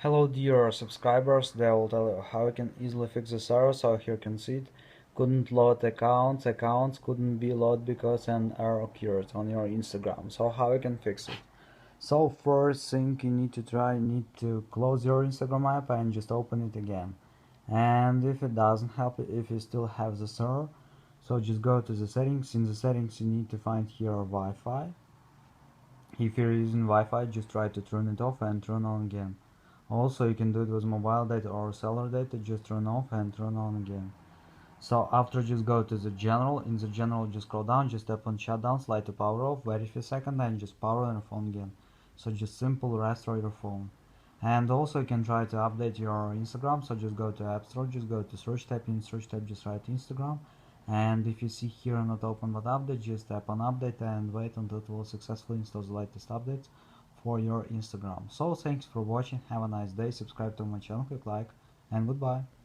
Hello dear subscribers, they will tell you how you can easily fix this error. So here you can see it. Couldn't load accounts couldn't be loaded because an error occurred on your Instagram. So how you can fix it? So first thing you need to close your Instagram app and just open it again. And if it doesn't help, if you still have this error, so just go to the settings. In the settings you need to find here Wi-Fi. If you're using Wi-Fi, just try to turn it off and turn on again. Also, you can do it with mobile data or cellular data, just turn off and turn on again. So after, just go to the general. In the general, just scroll down, just tap on shutdown, slide to power off, wait a few seconds, and just power on your phone again. So just simple restore your phone. And also you can try to update your Instagram. So just go to App Store, just go to search tab. In search tab, just write Instagram. And if you see here not open but update, just tap on update and wait until it will successfully install the latest updates for your Instagram. So thanks for watching, have a nice day, subscribe to my channel, click like, and goodbye.